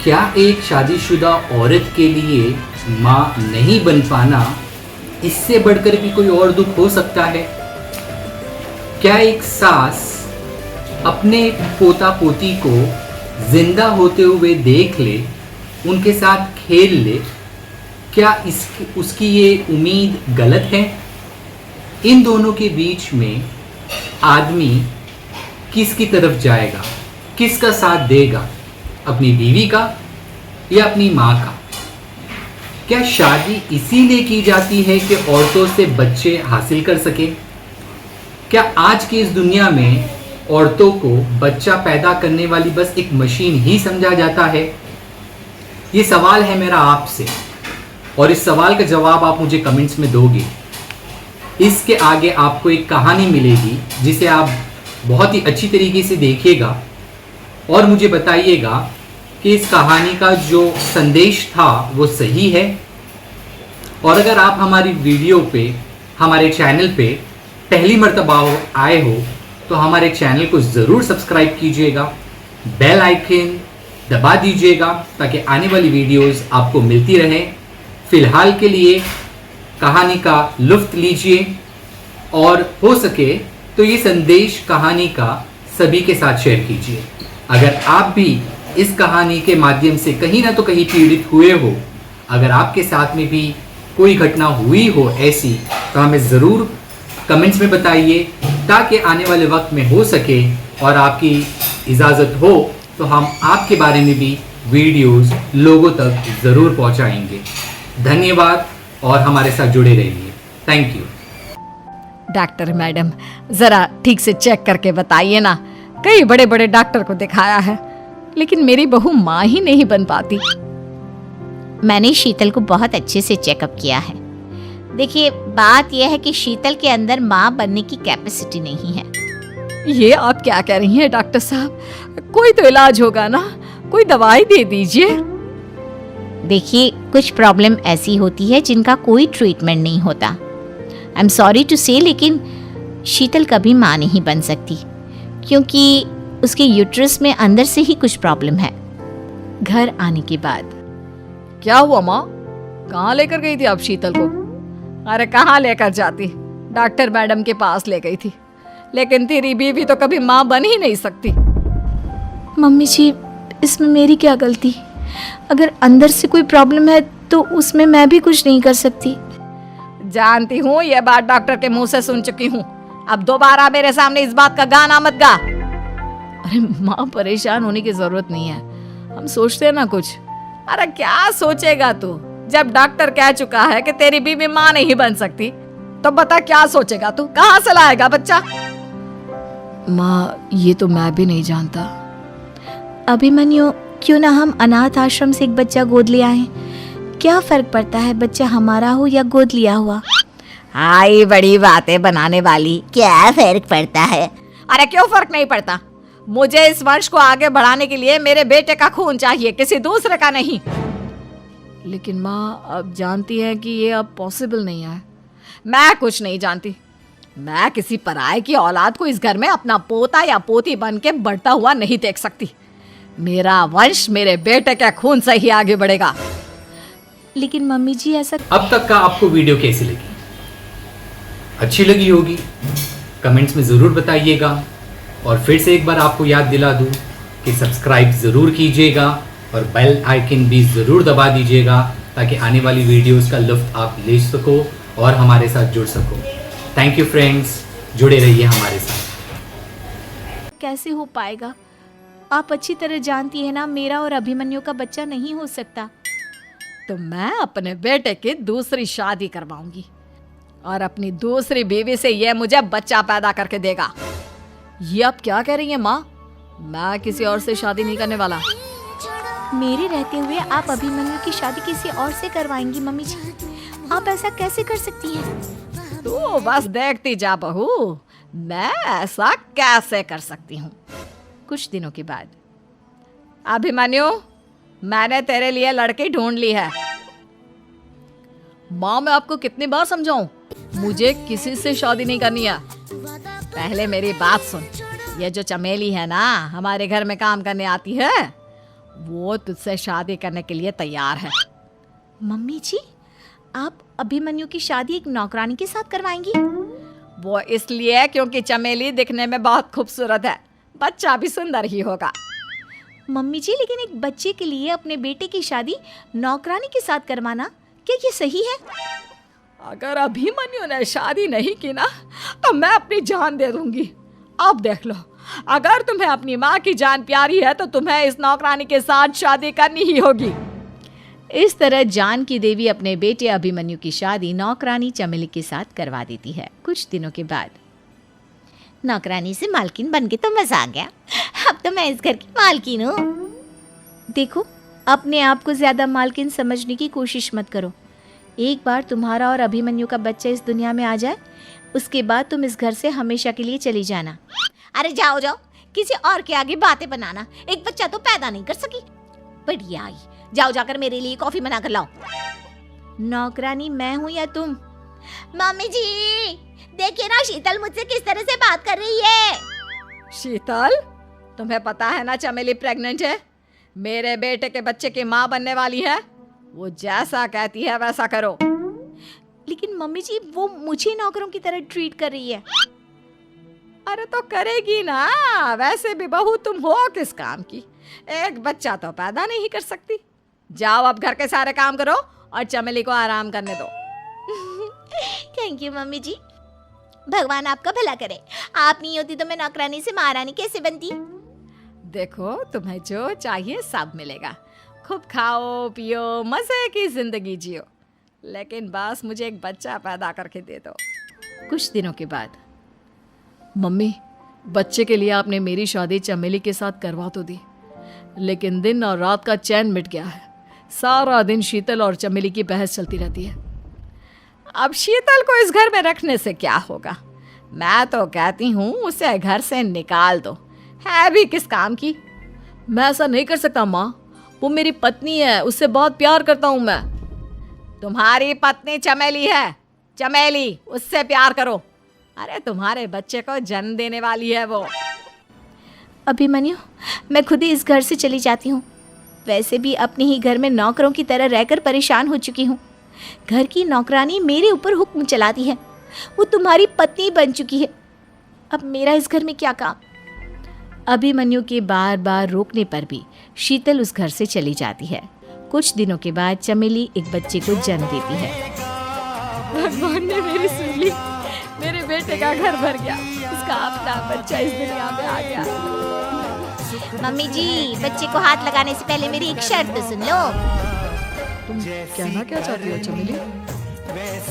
क्या एक शादीशुदा औरत के लिए माँ नहीं बन पाना, इससे बढ़कर भी कोई और दुख हो सकता है? क्या एक सास अपने पोता पोती को जिंदा होते हुए देख ले, उनके साथ खेल ले, क्या उसकी ये उम्मीद गलत है? इन दोनों के बीच में आदमी किसकी तरफ जाएगा, किसका साथ देगा? अपनी बीवी का या अपनी माँ का? क्या शादी इसीलिए की जाती है कि औरतों से बच्चे हासिल कर सके? क्या आज की इस दुनिया में औरतों को बच्चा पैदा करने वाली बस एक मशीन ही समझा जाता है? ये सवाल है मेरा आपसे, और इस सवाल का जवाब आप मुझे कमेंट्स में दोगे। इसके आगे आपको एक कहानी मिलेगी जिसे आप बहुत ही अच्छी तरीके से देखिएगा और मुझे बताइएगा कि इस कहानी का जो संदेश था वो सही है। और अगर आप हमारी वीडियो पे, हमारे चैनल पे पहली मर्तबा आए हो तो हमारे चैनल को ज़रूर सब्सक्राइब कीजिएगा, बेल आइकन दबा दीजिएगा ताकि आने वाली वीडियोस आपको मिलती रहे। फ़िलहाल के लिए कहानी का लुत्फ़ लीजिए और हो सके तो ये संदेश कहानी का सभी के साथ शेयर कीजिए। अगर आप भी इस कहानी के माध्यम से कहीं ना तो कहीं पीड़ित हुए हो, अगर आपके साथ में भी कोई घटना हुई हो ऐसी, तो हमें ज़रूर कमेंट्स में बताइए ताकि आने वाले वक्त में हो सके और आपकी इजाज़त हो तो हम आपके बारे में भी वीडियोस लोगों तक ज़रूर पहुंचाएंगे। धन्यवाद और हमारे साथ जुड़े रहिए। Thank you. डॉक्टर मैडम, ज़रा ठीक से चेक करके बताइए ना। कई बड़े बड़े डॉक्टर को दिखाया है लेकिन मेरी बहू माँ ही नहीं बन पाती। मैंने शीतल को बहुत अच्छे से चेकअप किया है। देखिए, बात यह है कि शीतल के अंदर माँ बनने की कैपेसिटी नहीं है। ये आप क्या कह रही हैं डॉक्टर साहब? कोई तो इलाज होगा ना, कोई दवाई दे दीजिए। देखिए, कुछ प्रॉब्लम ऐसी होती है जिनका कोई ट्रीटमेंट नहीं होता। आई एम सॉरी टू से, लेकिन शीतल कभी माँ नहीं बन सकती क्योंकि उसके यूट्रस में अंदर से ही कुछ प्रॉब्लम है। घर आने के बाद क्या हुआ माँ? कहाँ लेकर गई थी आप शीतल को? अरे कहाँ लेकर जाती, डॉक्टर मैडम के पास ले गई थी, लेकिन तेरी बीवी तो कभी माँ बन ही नहीं सकती। मम्मी जी, इसमें मेरी क्या गलती? अगर अंदर से कोई प्रॉब्लम है तो उसमें मैं भी कुछ नहीं कर सकती। जानती हूँ, ये बात डॉक्टर के मुंह से सुन चुकी हूँ। अब दोबारा मेरे सामने इस बात का गाना मत गा। अरे माँ, परेशान होने की जरूरत नहीं है, हम सोचते हैं ना कुछ। अरे क्या सोचेगा तू? जब डॉक्टर कह चुका है कि तेरी बीवी माँ नहीं बन सकती, तो बता क्या सोचेगा तू? कहाँ से लाएगा बच्चा? माँ, ये तो मैं भी नहीं जानता। अभिमन्यु, क्यों ना हम अनाथ आश्रम से एक बच्चा गोद ले आए? क्या फर्क पड़ता है बच्चा हमारा हो या गोद लिया हुआ? हाय, बड़ी बातें बनाने वाली, क्या फर्क पड़ता है? अरे क्यों फर्क नहीं पड़ता? मुझे इस वंश को आगे बढ़ाने के लिए मेरे बेटे का खून चाहिए, किसी दूसरे का नहीं। लेकिन माँ, आप जानती हैं कि ये अब पॉसिबल नहीं है। मैं कुछ नहीं जानती। मैं किसी पराये की औलाद को इस घर में अपना पोता या पोती बन के बढ़ता हुआ नहीं देख सकती। मेरा वंश मेरे बेटे के खून से ही आगे बढ़ेगा। लेकिन मम्मी जी, ऐसा अब तक का आपको वीडियो कैसी लगी? अच्छी लगी होगी, कमेंट्स में ज़रूर बताइएगा। और फिर से एक बार आपको याद दिला दूं कि सब्सक्राइब ज़रूर कीजिएगा और बेल आइकन भी ज़रूर दबा दीजिएगा ताकि आने वाली वीडियोस का लुत्फ़ आप ले सको और हमारे साथ जुड़ सको। थैंक यू फ्रेंड्स, जुड़े रहिए हमारे साथ। कैसे हो पाएगा? आप अच्छी तरह जानती है ना, मेरा और अभिमन्यु का बच्चा नहीं हो सकता। तो मैं अपने बेटे की दूसरी शादी करवाऊंगी और अपनी दूसरी बीवी से यह मुझे बच्चा पैदा करके देगा। ये आप क्या कह रही हैं माँ? मैं किसी और से शादी नहीं करने वाला। मेरे रहते हुए आप अभिमन्यु की शादी किसी और से करवाएंगी? मम्मी जी, आप ऐसा कैसे कर सकती हैं? तू बस देखती जा बहू, मैं ऐसा कैसे कर सकती हूँ। कुछ दिनों के बाद, अभिमन्यु, मैंने तेरे लिए लड़की ढूंढ ली है। माँ, मैं आपको कितनी बार समझाऊं? मुझे किसी से शादी नहीं करनी है। पहले मेरी बात सुन। ये जो चमेली है ना, हमारे घर में काम करने आती है, वो तुझसे शादी करने के लिए तैयार है। मम्मी जी, आप अभिमन्यु की शादी एक नौकरानी के साथ करवाएंगी? वो इसलिए क्योंकि चमेली दिखने में बहुत खूबसूरत है, बच्चा भी सुंदर ही होगा। मम्मी जी, लेकिन एक बच्चे के लिए अपने बेटे की शादी नौकरानी के साथ करवाना, क्या ये सही है? अगर अभिमन्यु ने शादी नहीं की ना तो मैं अपनी जान दे दूंगी। अब देख लो, अगर तुम्हें अपनी माँ की जान प्यारी है तो तुम्हें इस नौकरानी के साथ शादी करनी ही होगी। इस तरह जानकी देवी अपने बेटे अभिमन्यु की शादी नौकरानी चमेली के साथ करवा देती है। कुछ दिनों के बाद नौकरानी से मालकिन बन के तो मजा आ गया, अब तो मैं इस घर की मालकिन हूँ। देखो, अपने आप को ज्यादा मालकिन समझने की कोशिश मत करो। एक बार तुम्हारा और अभिमन्यु का बच्चा इस दुनिया में आ जाए, उसके बाद तुम इस घर से हमेशा के लिए चली जाना। अरे जाओ जाओ, किसी और के आगे बातें बनाना, एक बच्चा तो पैदा नहीं कर सकी। बढ़िया आई, जाओ जाकर मेरे लिए कॉफी बना कर लाओ। नौकरानी मैं हूँ या तुम? मम्मी जी देखिए ना, शीतल मुझसे किस तरह से बात कर रही है। शीतल, तुम्हें पता है ना चमेली प्रेग्नेंट है, मेरे बेटे के बच्चे की माँ बनने वाली है। वो जैसा कहती है वैसा करो। लेकिन मम्मी जी, वो मुझे नौकरों की तरह ट्रीट कर रही है। अरे तो करेगी ना, वैसे भी बहू तुम हो किस काम की, एक बच्चा तो पैदा नहीं कर सकती। जाओ अब घर के सारे काम करो और चमेली को आराम करने दो। थैंक यू मम्मी जी, भगवान आपका भला करे। आप नहीं होती तो मैं नौकरानी से महारानी कैसे बनती। देखो, तुम्हें जो चाहिए सब मिलेगा, खूब खाओ पियो, मजे की जिंदगी जियो, लेकिन बस मुझे एक बच्चा पैदा करके दे दो। कुछ दिनों के बाद, मम्मी, बच्चे के लिए आपने मेरी शादी चमेली के साथ करवा तो दी, लेकिन दिन और रात का चैन मिट गया है। सारा दिन शीतल और चमेली की बहस चलती रहती है। अब शीतल को इस घर में रखने से क्या होगा, मैं तो कहती हूँ उसे घर से निकाल दो, है भी किस काम की। मैं ऐसा नहीं कर सकता माँ, वो मेरी पत्नी है, उससे बहुत प्यार करता हूँ मैं। तुम्हारी पत्नी चमेली है, चमेली, उससे प्यार करो। अरे तुम्हारे बच्चे को जन्म देने वाली है वो। अभिमन्यु, मैं खुद ही इस घर से चली जाती हूँ। वैसे भी अपने ही घर में नौकरों की तरह रहकर परेशान हो चुकी हूँ। घर की नौकरानी मेरे ऊपर हुक्म चलाती है, वो तुम्हारी पत्नी बन चुकी है। अब मेरा इस घर में क्या काम? अभिमन्यु के बार बार रोकने पर भी शीतल उस घर से चली जाती है। कुछ दिनों के बाद चमेली एक बच्चे को जन्म देती है। भगवान ने मेरी सुन ली, मेरे बेटे का घर भर गया, उसका अपना बच्चा इस दुनिया में आ गया। मम्मी जी, बच्चे को हाथ लगाने से पहले मेरी एक शर्त तो सुन लो। तुम कहना क्या चाहती हो चमेली?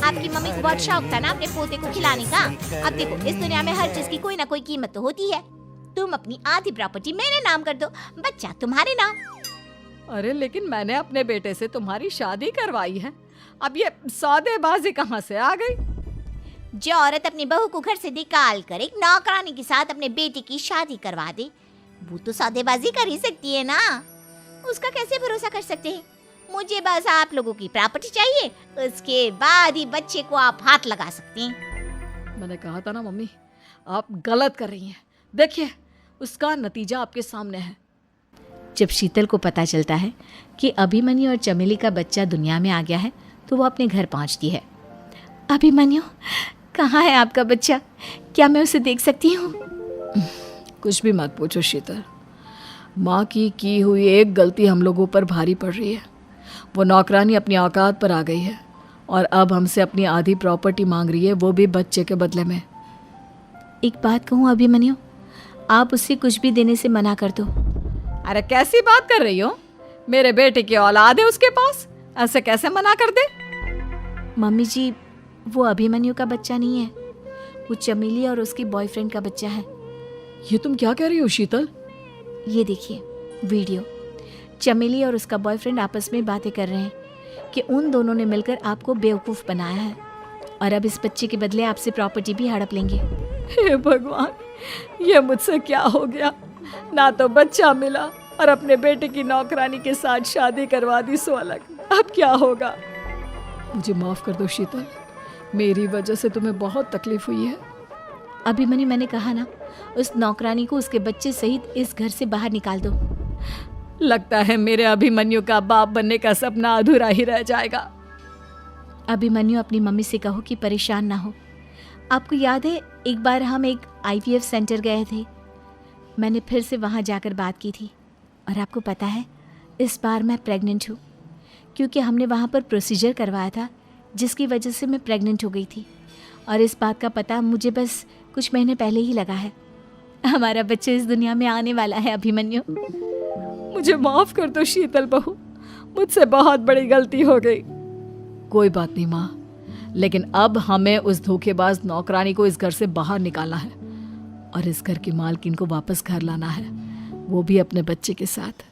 आपकी मम्मी को बहुत शौक था ना अपने पोते को खिलाने का। अब देखो, इस दुनिया में हर चीज की कोई ना कोई कीमत तो होती है। तुम अपनी आधी प्रॉपर्टी मेरे नाम कर दो, बच्चा तुम्हारे नाम। अरे लेकिन मैंने अपने बेटे से तुम्हारी शादी करवाई है, अब ये सौदेबाजी कहाँ से आ गई? जो औरत अपनी बहू को घर से निकाल कर एक नौकरानी के साथ अपने बेटे की शादी करवा दे, वो तो सौदेबाजी कर ही सकती है ना। उसका कैसे भरोसा कर सकते हैं? मुझे बस आप लोगों की प्रॉपर्टी चाहिए, उसके बाद ही बच्चे को आप हाथ लगा सकते हैं। मैंने कहा था ना मम्मी, आप गलत कर रही हैं। देखिए, उसका नतीजा आपके सामने है। जब शीतल को पता चलता है कि अभिमन्यु और चमेली का बच्चा दुनिया में आ गया है, तो वो अपने घर पहुंचती है। अभिमन्यु, कहाँ है आपका बच्चा? क्या मैं उसे देख सकती हूँ? कुछ भी मत पूछो शीतल, माँ की हुई एक गलती हम लोगों पर भारी पड़ रही है। वो नौकरानी अपनी औकात पर आ गई है और अब हमसे अपनी आधी प्रॉपर्टी मांग रही है, वो भी बच्चे के बदले में। एक बात कहूँ अभिमन्यु, आप उससे कुछ भी देने से मना कर दो। अरे कैसी बात कर रही हो? मेरे बेटे की औलाद है उसके पास, ऐसे कैसे मना कर दे? मम्मी जी, वो अभिमन्यु का बच्चा नहीं है, वो चमेली और उसके बॉयफ्रेंड का बच्चा है। ये तुम क्या कह रही हो शीतल? ये देखिए वीडियो, चमेली और उसका बॉयफ्रेंड आपस में बातें कर रहे हैं कि उन दोनों ने मिलकर आपको बेवकूफ़ बनाया है और अब इस बच्चे के बदले आपसे प्रॉपर्टी भी हड़प लेंगे। हे भगवान, ये मुझसे क्या हो गया? ना तो बच्चा मिला और अपने बेटे की नौकरानी के साथ शादी करवा दी सो अलग। अब क्या होगा? मुझे माफ़ कर दो शीतल, मेरी वजह से तुम्हें बहुत तकलीफ हुई है। अभिमन्यु, मैंने कहा ना, उस नौकरानी को उसके बच्चे सहित इस घर से बाहर निकाल दो। लगता है मेरे अभिमन्यु का बाप बनने का सपना अधूरा ही रह जाएगा। अभिमन्यु, अपनी मम्मी से कहो कि परेशान ना हो। आपको याद है एक बार हम एक IVF सेंटर गए थे, मैंने फिर से वहाँ जाकर बात की थी और आपको पता है इस बार मैं प्रेग्नेंट हूँ, क्योंकि हमने वहाँ पर प्रोसीजर करवाया था जिसकी वजह से मैं प्रेग्नेंट हो गई थी। और इस बात का पता मुझे बस कुछ महीने पहले ही लगा है। हमारा बच्चा इस दुनिया में आने वाला है अभिमन्यु। मुझे माफ कर दो शीतल बहू, मुझसे बहुत बड़ी गलती हो गई। कोई बात नहीं माँ, लेकिन अब हमें उस धोखेबाज नौकरानी को इस घर से बाहर निकालना है और इस घर की मालकिन को वापस घर लाना है, वो भी अपने बच्चे के साथ।